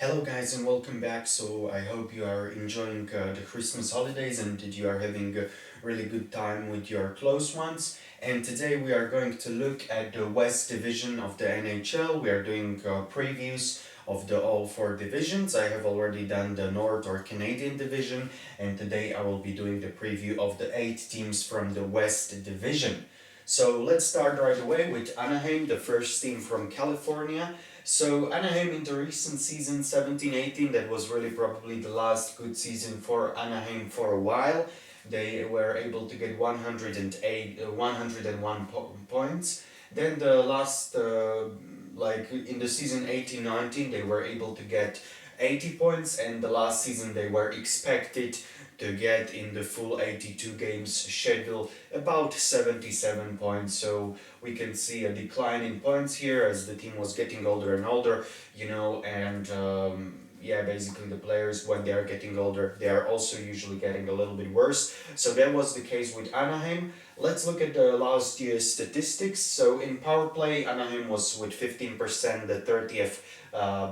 Hello guys and welcome back. So I hope you are enjoying the Christmas holidays and that you are having a really good time with your close ones. And today we are going to look at the West Division of the NHL. We are doing previews of the all four divisions. I have already done the North or Canadian division, and today I will be doing the preview of the 8 teams from the West Division. So let's start right away with Anaheim, the first team from California. So Anaheim in the recent season 17-18, that was really probably the last good season for Anaheim for a while. They were able to get 101 points. Then the last, like in the season 18-19, they were able to get 80 points, and the last season they were expected to get in the full 82 games schedule about 77 points. So we can see a decline in points here as the team was getting older and older, and yeah, basically the players, when they are getting older, they are also usually getting a little bit worse. So that was the case with Anaheim. Let's look at the last year's statistics. So in power play, Anaheim was with 15% the 30th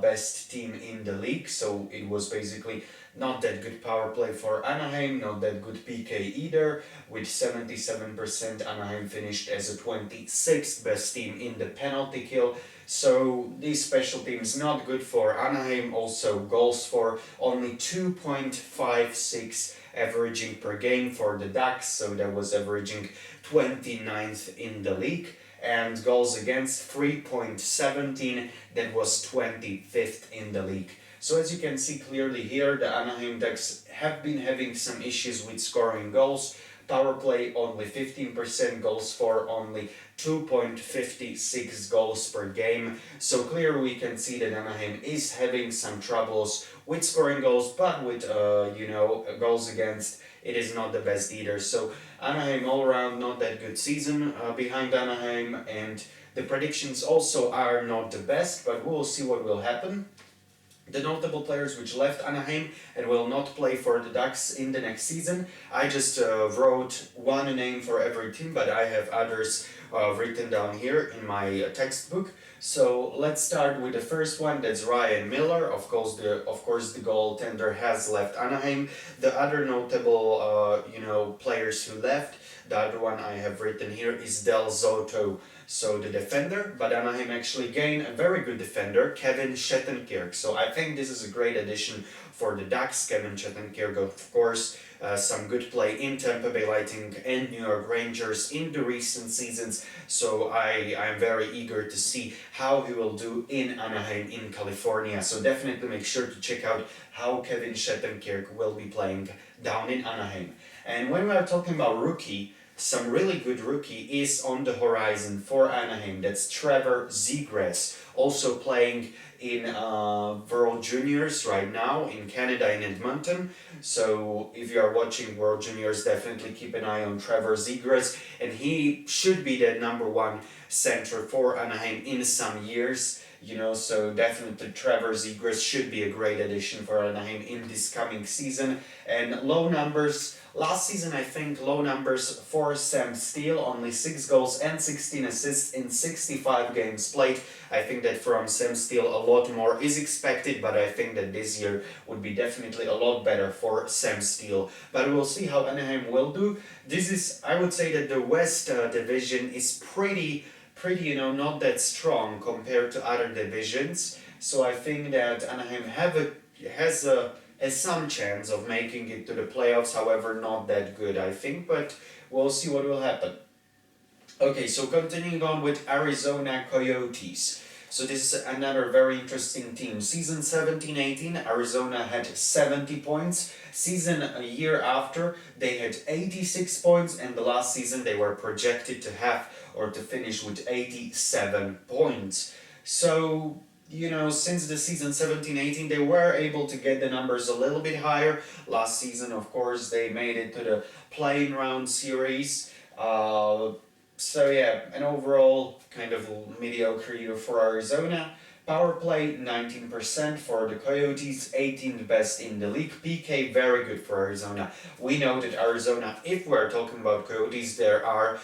best team in the league. So it was basically not that good power play for Anaheim, not that good PK either. With 77%, Anaheim finished as a 26th best team in the penalty kill. So these special teams not good for Anaheim. Also goals for only 2.56 averaging per game for the Ducks. So that was averaging 29th in the league. And goals against 3.17, that was 25th in the league. So as you can see clearly here, the Anaheim Ducks have been having some issues with scoring goals. Power play only 15%, goals for only 2.56 goals per game. So clearly we can see that Anaheim is having some troubles with scoring goals, but with goals against, it is not the best either. So Anaheim all around not that good season behind Anaheim, and the predictions also are not the best, but we'll see what will happen. The notable players which left Anaheim and will not play for the Ducks in the next season. I just wrote one name for every team, but I have others written down here in my textbook. So let's start with the first one. That's Ryan Miller. Of course, the goaltender has left Anaheim. The other notable, players who left. The other one I have written here is Del Zotto, so the defender, but Anaheim actually gained a very good defender, Kevin Shattenkirk. So I think this is a great addition for the Ducks. Kevin Shattenkirk, of course, some good play in Tampa Bay Lightning and New York Rangers in the recent seasons. So I'm very eager to see how he will do in Anaheim in California. So definitely make sure to check out how Kevin Shattenkirk will be playing down in Anaheim. And when we are talking about rookie, some really good rookie is on the horizon for Anaheim. That's Trevor Zegras, also playing in World Juniors right now in Canada, in Edmonton. So if you are watching World Juniors, definitely keep an eye on Trevor Zegras, and he should be the number one center for Anaheim in some years. So definitely Trevor Zegras should be a great addition for Anaheim in this coming season. And low numbers. Last season, I think low numbers for Sam Steele, only 6 goals and 16 assists in 65 games played. I think that from Sam Steele a lot more is expected, but I think that this year would be definitely a lot better for Sam Steele. But we'll see how Anaheim will do. This is, I would say that the West division is pretty, not that strong compared to other divisions. So I think that Anaheim has some chance of making it to the playoffs, however not that good I think, but we'll see what will happen. Okay, so continuing on with Arizona Coyotes. So this is another very interesting team. Season 17-18, Arizona had 70 points. Season a year after, they had 86 points, and the last season they were projected to have or to finish with 87 points. So since the season 17-18, they were able to get the numbers a little bit higher. Last season, of course, they made it to the play-in round series. So yeah, an overall kind of mediocre year for Arizona. Power play 19% for the Coyotes, 18th best in the league. PK very good for Arizona. We know that Arizona, if we're talking about Coyotes, they are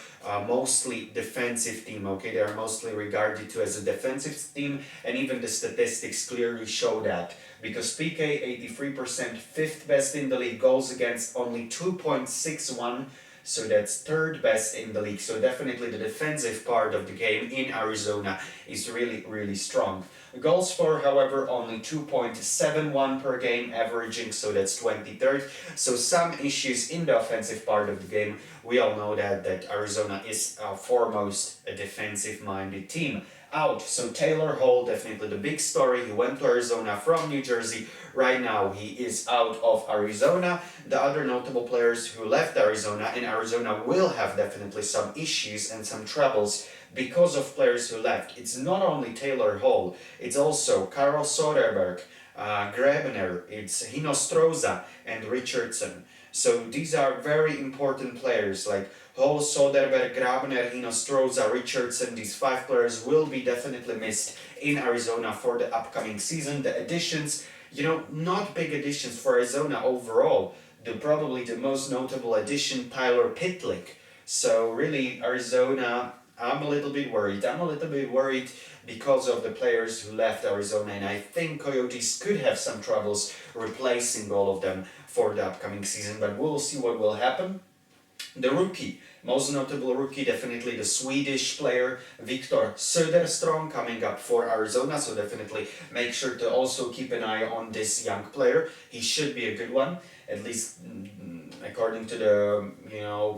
mostly defensive team. Okay, they are mostly regarded to as a defensive team, and even the statistics clearly show that. Because PK 83%, fifth best in the league, goals against only 2.61. So that's third best in the league. So definitely the defensive part of the game in Arizona is really, really strong. Goals for, however, only 2.71 per game averaging, so that's 23rd. So some issues in the offensive part of the game. We all know that Arizona is foremost a defensive-minded team. Out, so Taylor Hall, definitely the big story. He went to Arizona from New Jersey. Right now he is out of Arizona. The other notable players who left Arizona, and Arizona will have definitely some issues and some troubles because of players who left. It's not only Taylor Hall, it's also Karl Soderberg, Grabner, it's Hinostroza and Richardson. So these are very important players like Hall, Soderberg, Grabner, Hinostroza, Richardson. These five players will be definitely missed in Arizona for the upcoming season. The additions, not big additions for Arizona overall. Probably the most notable addition, Tyler Pitlick. So really, Arizona, I'm a little bit worried. Because of the players who left Arizona, and I think Coyotes could have some troubles replacing all of them for the upcoming season, but we'll see what will happen. The rookie, most notable rookie, definitely the Swedish player Victor Soderstrom coming up for Arizona, so definitely make sure to also keep an eye on this young player. He should be a good one, at least according to the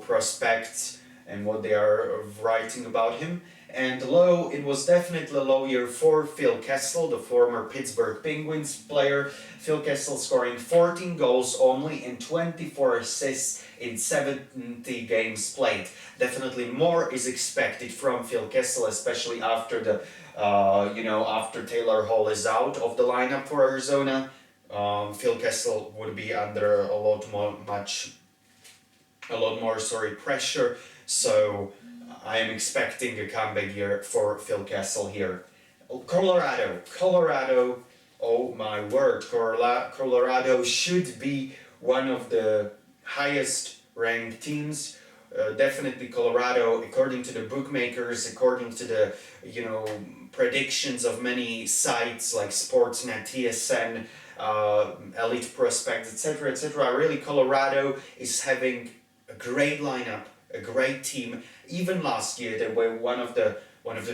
prospects and what they are writing about him. And low, it was definitely a low year for Phil Kessel, the former Pittsburgh Penguins player. Phil Kessel scoring 14 goals only and 24 assists in 70 games played. Definitely more is expected from Phil Kessel, especially after after Taylor Hall is out of the lineup for Arizona. Phil Kessel would be under a lot more pressure. So I am expecting a comeback year for Phil Kessel here. Colorado, oh my word, Colorado should be one of the highest ranked teams. Definitely Colorado, according to the bookmakers, according to the predictions of many sites like Sportsnet, TSN, Elite Prospects, etc. Really, Colorado is having a great lineup, a great team. Even last year, they were one of the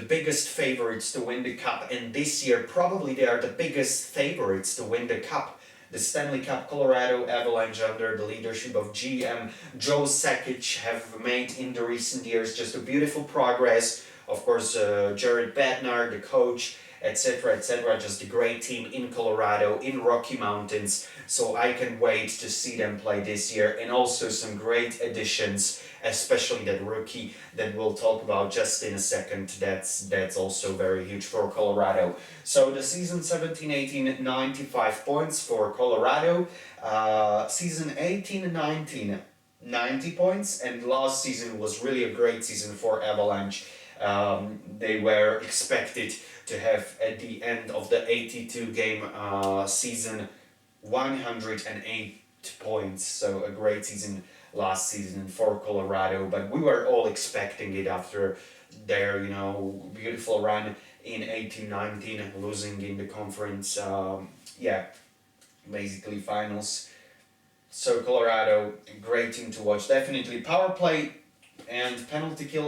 biggest favorites to win the cup, and this year probably they are the biggest favorites to win the cup. The Stanley Cup, Colorado Avalanche under the leadership of GM Joe Sakic have made in the recent years just a beautiful progress. Of course, Jared Bednar, the coach, etc. Just a great team in Colorado, in Rocky Mountains. So I can wait to see them play this year, and also some great additions, especially that rookie that we'll talk about just in a second. That's also very huge for Colorado. So the season 17-18, 95 points for Colorado. Season 18-19, 90 points, and last season was really a great season for Avalanche. They were expected to have at the end of the 82 game season 108 points, so a great season last season for Colorado, but we were all expecting it after their beautiful run in 18-19, losing in the conference basically finals. So Colorado, great team to watch. Definitely power play and penalty kill,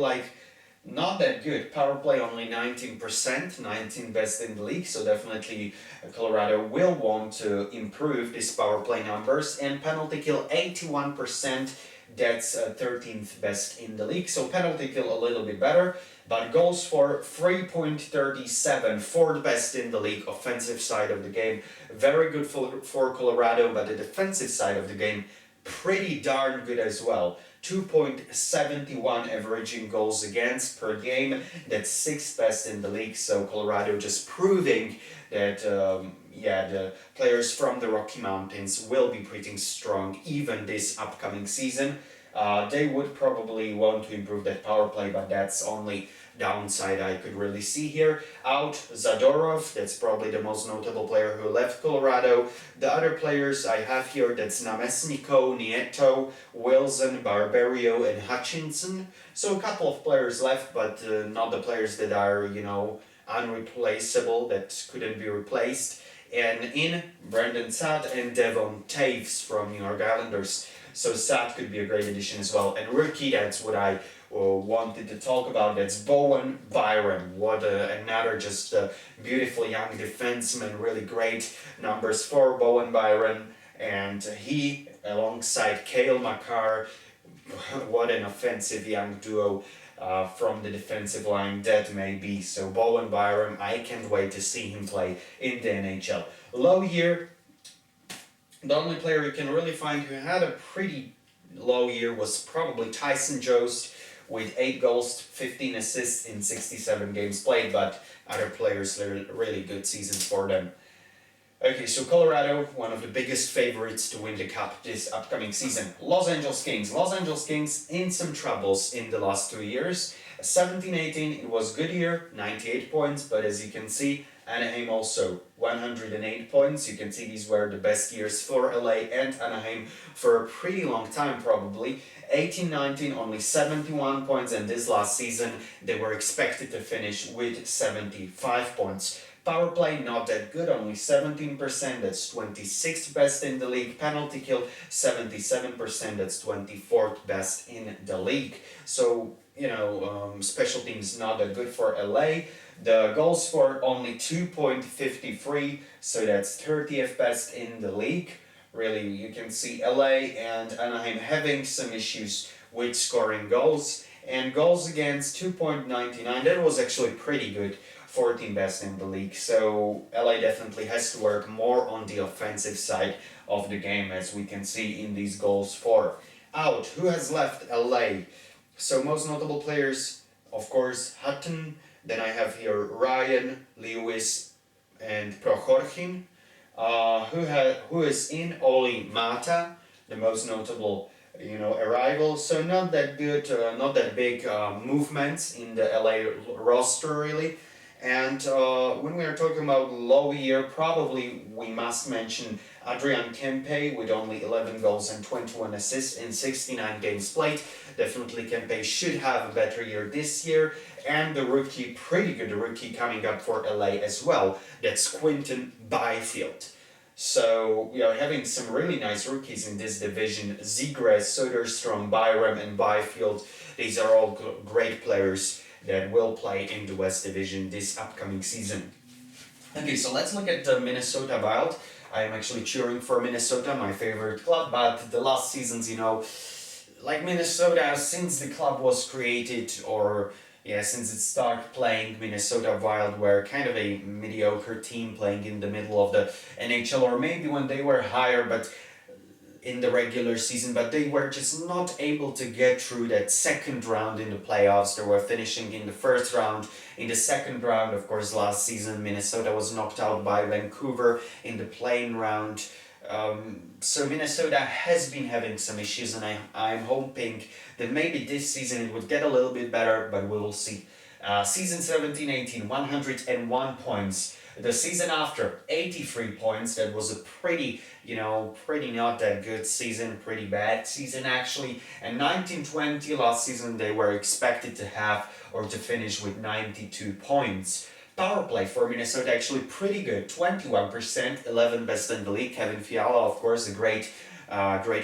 not that good. Power play only 19%, 19 best in the league, so definitely Colorado will want to improve these power play numbers. And penalty kill 81%, that's 13th best in the league, so penalty kill a little bit better. But goals for 3.37, fourth best in the league, offensive side of the game. Very good for Colorado, but the defensive side of the game, pretty darn good as well. 2.71 averaging goals against per game. That's sixth best in the league. So Colorado just proving that the players from the Rocky Mountains will be pretty strong even this upcoming season. They would probably want to improve that power play, but that's only downside I could really see here. Out Zadorov, that's probably the most notable player who left Colorado. The other players I have here, that's Namestnikov, Nieto, Wilson, Barberio, and Hutchinson. So a couple of players left, but not the players that are, unreplaceable, that couldn't be replaced. And in Brandon Saad and Devon Taves from New York Islanders. So Saad could be a great addition as well. And rookie, that's what I wanted to talk about. That's Bowen Byram. What another just beautiful young defenseman. Really great numbers for Bowen Byram. And he, alongside Cale Makar, what an offensive young duo. From the defensive line that may be. So Bowen Byram, I can't wait to see him play in the NHL. Low year, the only player you can really find who had a pretty low year was probably Tyson Jost with 8 goals, 15 assists in 67 games played, but other players, really good seasons for them. Okay, so Colorado, one of the biggest favorites to win the Cup this upcoming season. Los Angeles Kings. Los Angeles Kings in some troubles in the last 2 years. 17-18, it was a good year, 98 points, but as you can see, Anaheim also 108 points. You can see these were the best years for LA and Anaheim for a pretty long time probably. 18-19, only 71 points, and this last season they were expected to finish with 75 points. Power play not that good, only 17%, that's 26th best in the league. Penalty kill, 77%, that's 24th best in the league. So, special teams not that good for LA. The goals for only 2.53, so that's 30th best in the league. Really, you can see LA and Anaheim having some issues with scoring goals. And goals against 2.99, that was actually pretty good. 14 best in the league. So LA definitely has to work more on the offensive side of the game, as we can see in these goals for. Out, who has left LA? So most notable players, of course, Hutton. Then I have here Ryan, Lewis, and Prokhorkin. Who is in Oli Mata, the most notable arrival. So not that good, not that big movements in the LA roster really. And when we are talking about low year, probably we must mention Adrian Kempe with only 11 goals and 21 assists in 69 games played. Definitely Kempe should have a better year this year. And the rookie, pretty good rookie coming up for LA as well, that's Quinton Byfield. So we are having some really nice rookies in this division. Zegras, Soderstrom, Byram, and Byfield. These are all great players that will play in the West Division this upcoming season. Okay, so let's look at the Minnesota Wild. I am actually cheering for Minnesota, my favorite club, but the last seasons, like Minnesota, since the club was created, since it started playing, Minnesota Wild were kind of a mediocre team playing in the middle of the NHL, or maybe when they were higher, but in the regular season, but they were just not able to get through that second round in the playoffs. They were finishing in the first round. In the second round, of course, last season, Minnesota was knocked out by Vancouver in the play-in round. So Minnesota has been having some issues, and I'm hoping that maybe this season it would get a little bit better, but we will see. Season 17-18, 101 points. The season after, 83 points. That was a pretty not that good season, pretty bad season actually. And 19-20, last season, they were expected to have or to finish with 92 points. Power play for Minnesota actually pretty good, 21%, 11 best in the league. Kevin Fiala, of course, a great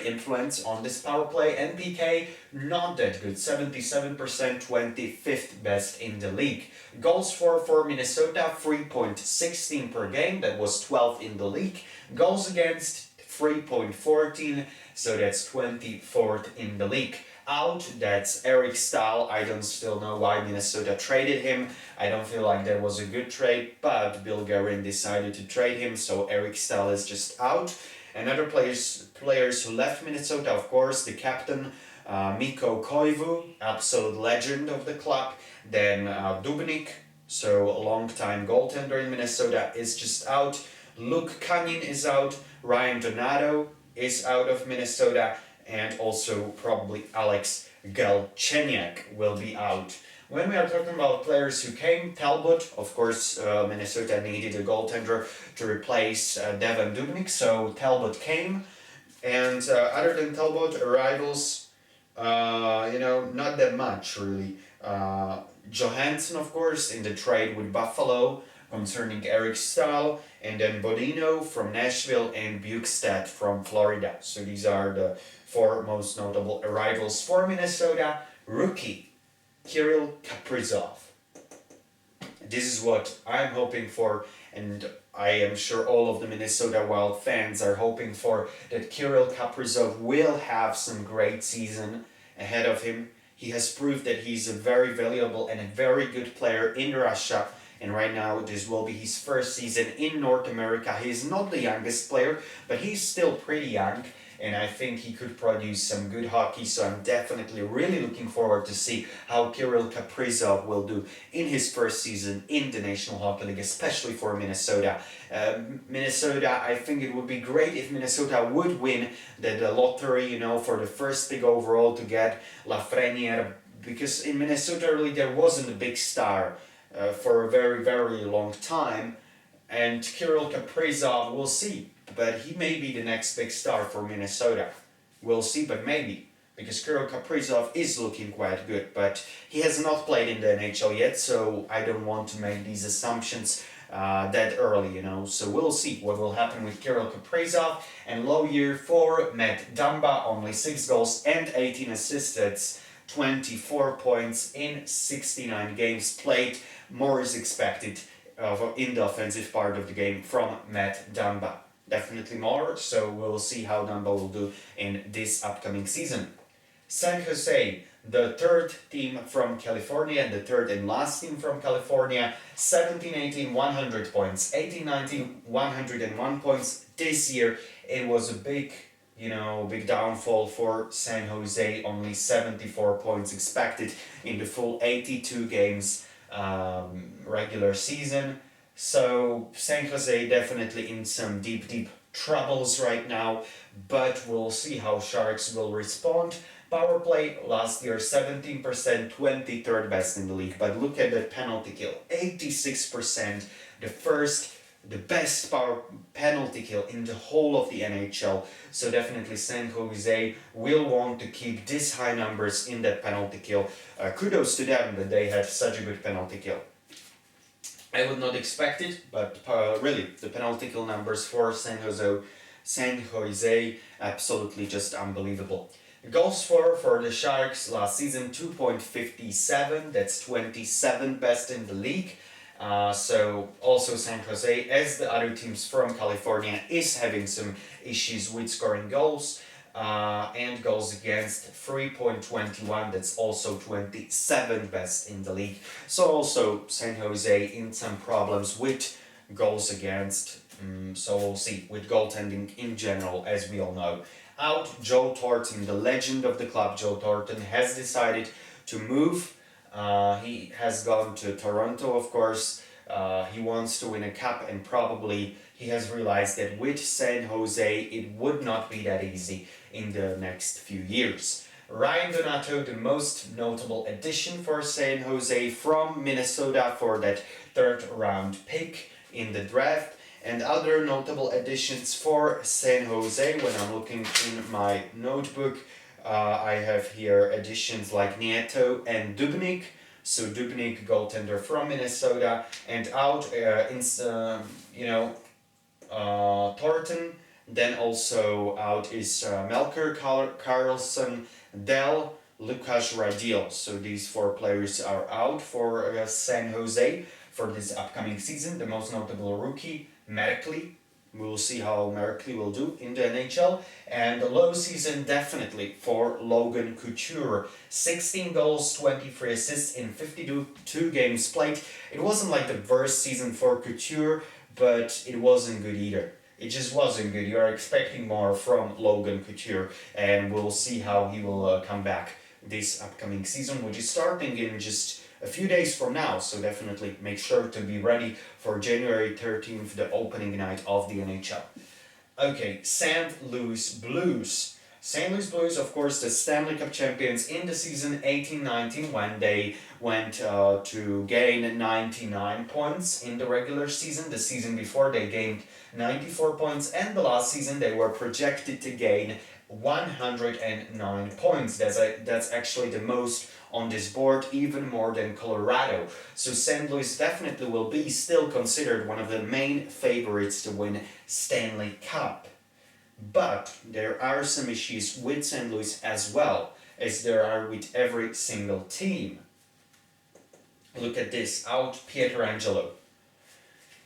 influence on this power play. And PK, not that good, 77%, 25th best in the league. Goals for Minnesota, 3.16 per game, that was 12th in the league. Goals against, 3.14, so that's 24th in the league. Out, that's Eric Staal. I don't still know why Minnesota traded him. I don't feel like that was a good trade, but Bill Guerin decided to trade him, so Eric Staal is just out. And other players who left Minnesota, of course, the captain, Mikko Koivu, absolute legend of the club. Then Dubnyk, so a long-time goaltender in Minnesota, is just out. Luke Canyon is out. Ryan Donato is out of Minnesota. and also probably Alex Galchenyuk will be out. When we are talking about players who came, Talbot, of course, Minnesota needed a goaltender to replace Devan Dubnyk, so Talbot came. And other than Talbot, arrivals, not that much really. Johansson, of course, in the trade with Buffalo concerning Eric Stahl, and then Bodino from Nashville and Bukestad from Florida. So these are the four most notable arrivals for Minnesota. Rookie, Kirill Kaprizov. This is what I'm hoping for, and I am sure all of the Minnesota Wild fans are hoping for, that Kirill Kaprizov will have some great season ahead of him. He has proved that he's a very valuable and a very good player in Russia, and right now this will be his first season in North America. He's not the youngest player, but he's still pretty young, and I think he could produce some good hockey, so I'm definitely really looking forward to see how Kirill Kaprizov will do in his first season in the National Hockey League, especially for Minnesota. Minnesota, I think it would be great if Minnesota would win the lottery, for the first pick overall to get Lafreniere, because in Minnesota really there wasn't a big star for a very, very long time, and Kirill Kaprizov, we'll see. But he may be the next big star for Minnesota. We'll see, but maybe. Because Kirill Kaprizov is looking quite good, but he has not played in the NHL yet, so I don't want to make these assumptions that early, So we'll see what will happen with Kirill Kaprizov. And low year for Matt Dumba, only 6 goals and 18 assists. That's 24 points in 69 games played. More is expected in the offensive part of the game from Matt Dumba. Definitely more, so we'll see how Dumba will do in this upcoming season. San Jose, the third team from California, the third and last team from California, 17-18, 100 points, 18-19, 101 points. This year it was a big downfall for San Jose, only 74 points expected in the full 82 games regular season. So San Jose definitely in some deep troubles right now, but we'll see how Sharks will respond. Power play last year 17%, 23rd best in the league, but look at that penalty kill, 86%, the best power penalty kill in the whole of the NHL. So definitely San Jose will want to keep these high numbers in that penalty kill. Kudos to them that they had such a good penalty kill. I would not expect it, but really, the penalty kill numbers for San Jose, absolutely just unbelievable. Goals for the Sharks last season, 2.57, that's 27th best in the league. So also San Jose, as the other teams from California, is having some issues with scoring goals. And goals against 3.21, that's also 27th best in the league. So also San Jose in some problems with goals against, so we'll see, with goaltending in general, as we all know. Out, Joe Thornton, the legend of the club. Joe Thornton has decided to move. He has gone to Toronto, of course. He wants to win a cup, and probably he has realized that with San Jose it would not be that easy in the next few years. Ryan Donato, the most notable addition for San Jose from Minnesota for that third round pick in the draft. And other notable additions for San Jose, when I'm looking in my notebook, I have here additions like Nieto and Dubnyk. So Dubnyk, goaltender from Minnesota, and out Thornton. Then also out is Melker Karlsson, Dell, Lukas Radil. So these 4 players are out for San Jose for this upcoming season. The most notable rookie, Merkley. We'll see how Merkley will do in the NHL. And the low season definitely for Logan Couture. 16 goals, 23 assists in 52 games played. It wasn't like the worst season for Couture, but it wasn't good either. It just wasn't good. You are expecting more from Logan Couture, and we'll see how he will come back this upcoming season, which is starting in just a few days from now, so definitely make sure to be ready for January 13th, the opening night of the NHL. Okay, St. Louis Blues. St. Louis Blues, of course, the Stanley Cup champions in the season 18-19 when they went to gain 99 points in the regular season. The season before they gained 94 points, and the last season they were projected to gain 109 points. That's actually the most on this board, even more than Colorado. So St. Louis definitely will be still considered one of the main favorites to win Stanley Cup. But there are some issues with St. Louis as well, as there are with every single team. Look at this, out Pietrangelo.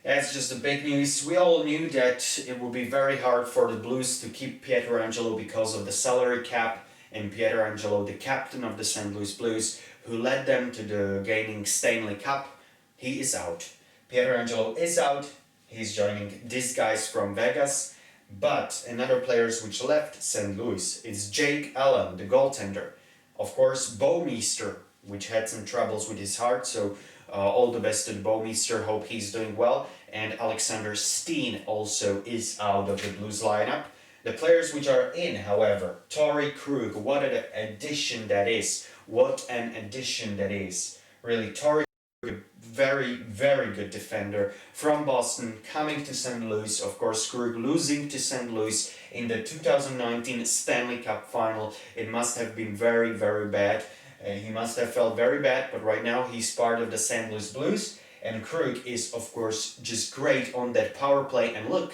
That's just the big news. We all knew that it would be very hard for the Blues to keep Pietrangelo because of the salary cap, and Pietrangelo, the captain of the St. Louis Blues, who led them to the gaining Stanley Cup, he is out. Pietrangelo is out. He's joining these guys from Vegas. But another players which left St. Louis is Jake Allen, the goaltender. Of course, Bouwmeester, which had some troubles with his heart, so all the best to the Bouwmeester, hope he's doing well. And Alexander Steen also is out of the Blues lineup. The players which are in, however, Torrey Krug, what an addition that is. What an addition that is. Really, Torrey Krug, very, very good defender from Boston, coming to St. Louis. Of course, Krug losing to St. Louis in the 2019 Stanley Cup final. It must have been very, very bad. He must have felt very bad, but right now he's part of the St. Louis Blues. And Krug is, of course, just great on that power play. And look,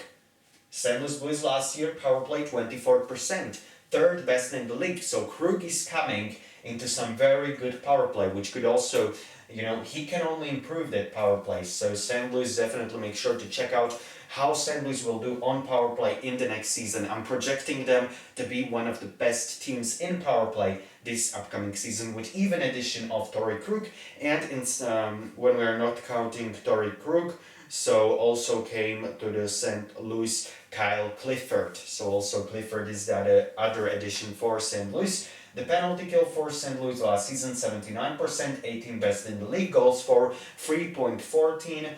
St. Louis Blues last year, power play 24%, third best in the league. So Krug is coming into some very good power play, which could also, he can only improve that power play. So St. Louis definitely make sure to check out how St. Louis will do on power play in the next season. I'm projecting them to be one of the best teams in power play this upcoming season, with even addition of Torrey Krug, and when we are not counting Torrey Krug, so also came to the St. Louis Kyle Clifford. So also Clifford is that other addition for St. Louis. The penalty kill for St. Louis last season, 79%, 18th best in the league. Goals for 3.14,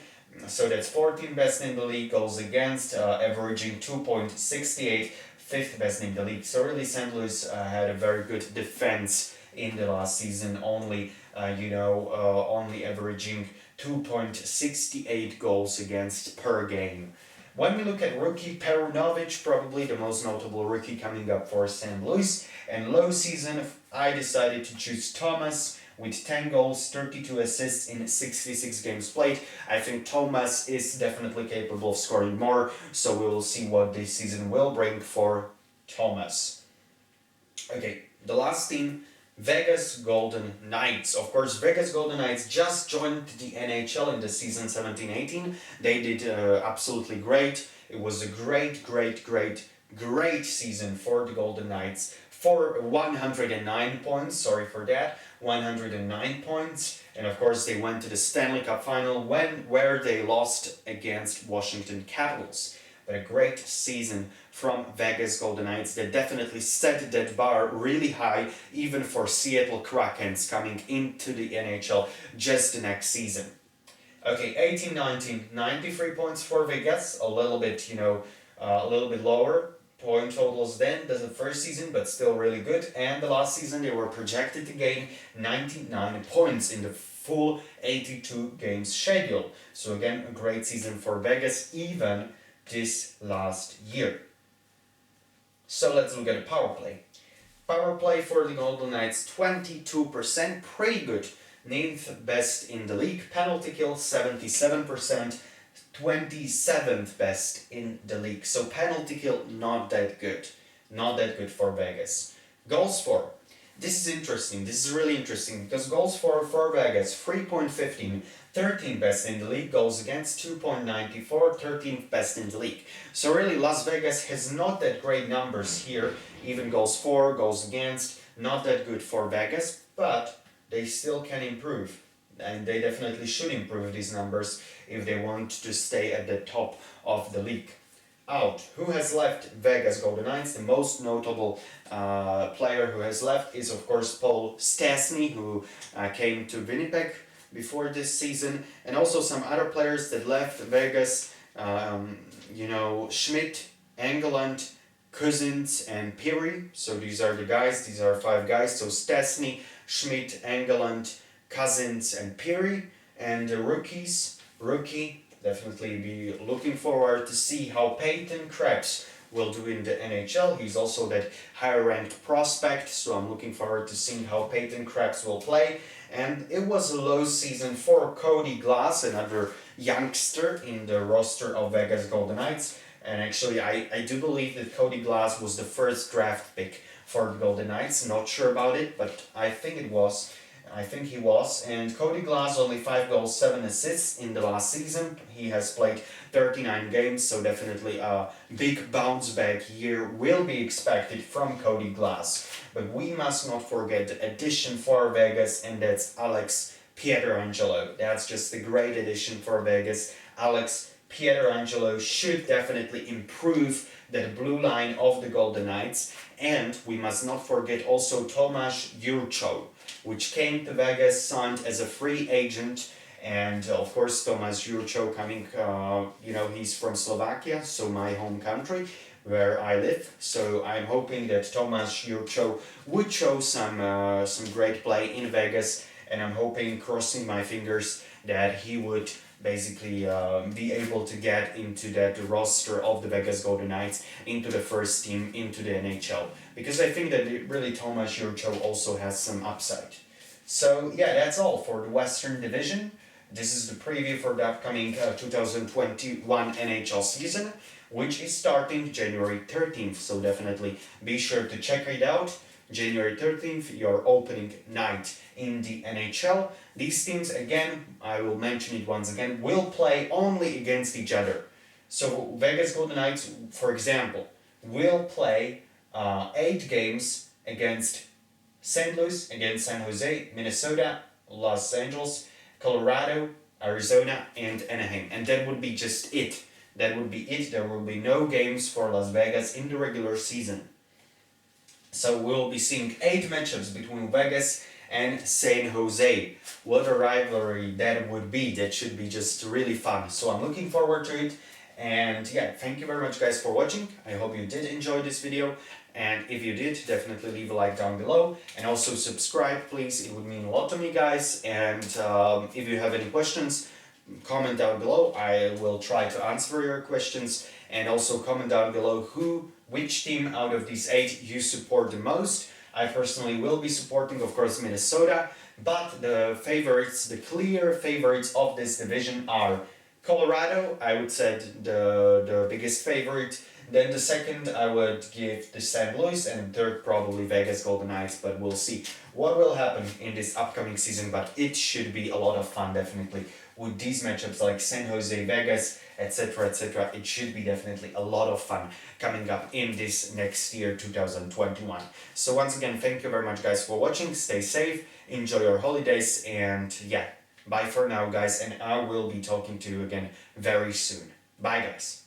so that's 14th best in the league. Goals against, averaging 2.68, 5th best in the league. So really St. Louis had a very good defense in the last season, only averaging 2.68 goals against per game. When we look at rookie Perunovic, probably the most notable rookie coming up for St. Louis, and low season, I decided to choose Thomas with 10 goals, 32 assists in 66 games played. I think Thomas is definitely capable of scoring more, so we will see what this season will bring for Thomas. Okay, the last team, Vegas Golden Knights. Of course, Vegas Golden Knights just joined the NHL in the season 17-18. They did absolutely great. It was a great season for the Golden Knights. For 109 points, sorry for that, 109 points. And of course, they went to the Stanley Cup final where they lost against Washington Capitals. But a great season from Vegas Golden Knights that definitely set that bar really high, even for Seattle Krakens coming into the NHL just the next season. Okay, 18-19, 93 points for Vegas, a little bit lower point totals than the first season, but still really good. And the last season they were projected to gain 99 points in the full 82 games schedule. So again, a great season for Vegas, even this last year. So let's look at the power play. Power play for the Golden Knights, 22%, pretty good. 9th best in the league. Penalty kill, 77%, 27th best in the league. So penalty kill, not that good. Not that good for Vegas. Goals for. This is interesting. This is really interesting because goals for Vegas, 3.15. 13th best in the league, goals against 2.94, 13th best in the league. So really Las Vegas has not that great numbers here, even goals for, goals against, not that good for Vegas, but they still can improve. And they definitely should improve these numbers if they want to stay at the top of the league. Out. Who has left Vegas Golden Knights? The most notable player who has left is of course Paul Stastny, who came to Winnipeg before this season, and also some other players that left Vegas, Schmidt, Engeland, Cousins, and Pirri. So these are the guys, these are 5 guys. So Stastny, Schmidt, Engeland, Cousins, and Pirri. And the rookie, definitely be looking forward to see how Peyton Krebs will do in the NHL. He's also that higher ranked prospect, so I'm looking forward to seeing how Peyton Krebs will play. And it was a low season for Cody Glass, another youngster in the roster of Vegas Golden Knights. And actually, I do believe that Cody Glass was the first draft pick for the Golden Knights. Not sure about it, but I think it was. I think he was. And Cody Glass, only 5 goals, 7 assists in the last season. He has played 39 games, so definitely a big bounce back year will be expected from Cody Glass. But we must not forget the addition for Vegas, and that's Alex Pietrangelo. That's just a great addition for Vegas. Alex Pietrangelo should definitely improve the blue line of the Golden Knights. And we must not forget also Tomáš Jurucho, which came to Vegas, signed as a free agent. And of course, Tomáš Jurucho coming, he's from Slovakia, so my home country where I live. So I'm hoping that Tomáš Jurucho would show some great play in Vegas, and I'm hoping, crossing my fingers, that he would basically be able to get into that roster of the Vegas Golden Knights, into the first team, into the NHL. Because I think that really Tomáš Jurucho also has some upside. So yeah, that's all for the Western Division. This is the preview for the upcoming 2021 NHL season, which is starting January 13th. So definitely be sure to check it out. January 13th, your opening night in the NHL. These teams, again, I will mention it once again, will play only against each other. So Vegas Golden Knights, for example, will play 8 games against St. Louis, against San Jose, Minnesota, Los Angeles, Colorado, Arizona, and Anaheim. And that would be just it. That would be it. There will be no games for Las Vegas in the regular season. So we'll be seeing 8 matchups between Vegas and San Jose. What a rivalry that would be. That should be just really fun. So I'm looking forward to it. And yeah, thank you very much guys for watching. I hope you did enjoy this video. And if you did, definitely leave a like down below. And also subscribe, please. It would mean a lot to me, guys. And if you have any questions, comment down below. I will try to answer your questions. And also comment down below which team out of these 8 you support the most. I personally will be supporting, of course, Minnesota. But the favorites, the clear favorites of this division are Colorado. I would say the biggest favorite. Then the second I would give the St. Louis, and third probably Vegas Golden Knights, but we'll see what will happen in this upcoming season. But it should be a lot of fun, definitely, with these matchups like San Jose, Vegas, etc., etc. It should be definitely a lot of fun coming up in this next year, 2021. So once again, thank you very much guys for watching. Stay safe, enjoy your holidays, and yeah, bye for now guys, and I will be talking to you again very soon. Bye guys.